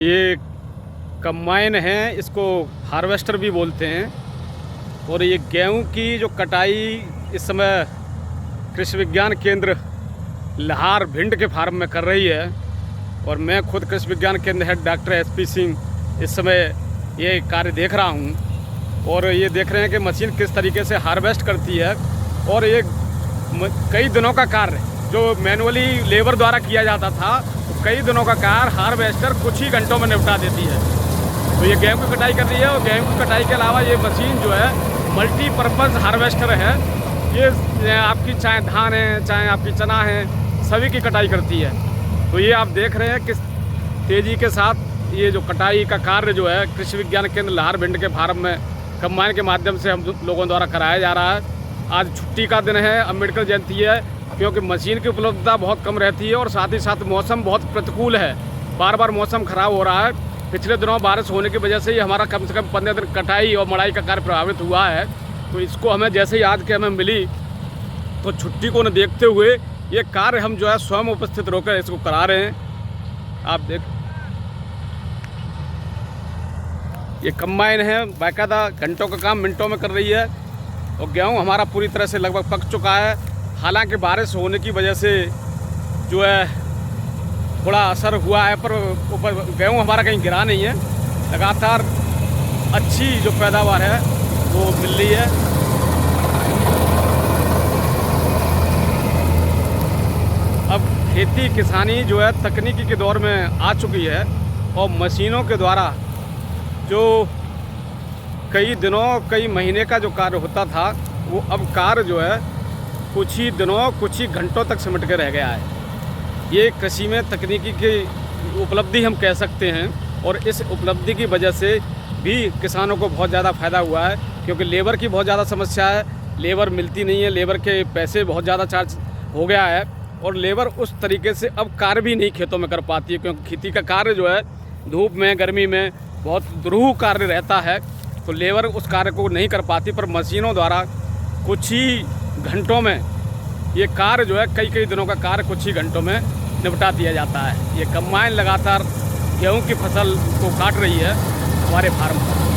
ये कंबाइन है, इसको हार्वेस्टर भी बोलते हैं। और ये गेहूं की जो कटाई इस समय कृषि विज्ञान केंद्र लाहौर भिंड के फार्म में कर रही है। और मैं खुद कृषि विज्ञान केंद्र हेड डॉक्टर एसपी सिंह इस समय ये कार्य देख रहा हूँ। और ये देख रहे हैं कि मशीन किस तरीके से हार्वेस्ट करती है। और ये कई दिनों का कार्य जो मैनुअली लेबर द्वारा किया जाता था, तो कई दिनों का कार्य हार्वेस्टर कुछ ही घंटों में निपटा देती है। तो ये गेहूं की कटाई कर रही है। और गेहूं की कटाई के अलावा ये मशीन जो है मल्टीपर्पज़ हार्वेस्टर है। ये आपकी चाहे धान है, चाहे आपकी चना है, सभी की कटाई करती है। तो ये आप देख रहे हैं किस तेज़ी के साथ ये जो कटाई का कार्य जो है कृषि विज्ञान केंद्र लाहौर भिंड के फार्म में कंबाइन के माध्यम से हम लोगों द्वारा कराया जा रहा है। आज छुट्टी का दिन है, अम्बेडकर जयंती है, क्योंकि मशीन की उपलब्धता बहुत कम रहती है और साथ ही साथ मौसम बहुत प्रतिकूल है। बार बार मौसम ख़राब हो रहा है। पिछले दिनों बारिश होने की वजह से ही हमारा कम से कम 15 दिन कटाई और मड़ाई का कार्य प्रभावित हुआ है। तो इसको हमें जैसे ही आज के हमें मिली, तो छुट्टी को न देखते हुए ये कार्य हम जो है स्वयं उपस्थित होकर इसको करा रहे हैं। आप देख, ये कंबाइन है, बाकायदा घंटों का काम मिनटों में कर रही है। और गेहूँ हमारा पूरी तरह से लगभग पक चुका है। हालांकि बारिश होने की वजह से जो है थोड़ा असर हुआ है, पर ऊपर गेहूँ हमारा कहीं गिरा नहीं है। लगातार अच्छी जो पैदावार है वो मिल रही है। अब खेती किसानी जो है तकनीकी के दौर में आ चुकी है। और मशीनों के द्वारा जो कई दिनों कई महीने का जो कार्य होता था, वो अब कार्य जो है कुछ ही दिनों कुछ ही घंटों तक सिमट के रह गया है। ये कृषि में तकनीकी की उपलब्धि हम कह सकते हैं। और इस उपलब्धि की वजह से भी किसानों को बहुत ज़्यादा फ़ायदा हुआ है, क्योंकि लेबर की बहुत ज़्यादा समस्या है। लेबर मिलती नहीं है, लेबर के पैसे बहुत ज़्यादा चार्ज हो गया है। और लेबर उस तरीके से अब कार्य भी नहीं खेतों में कर पाती है, क्योंकि खेती का कार्य जो है धूप में गर्मी में बहुत दुरूह कार्य रहता है। तो लेबर उस कार्य को नहीं कर पाती, पर मशीनों द्वारा कुछ ही घंटों में ये कार्य जो है कई दिनों का कार्य कुछ ही घंटों में निपटा दिया जाता है। ये कंबाइन लगातार गेहूं की फसल को काट रही है हमारे फार्म पर।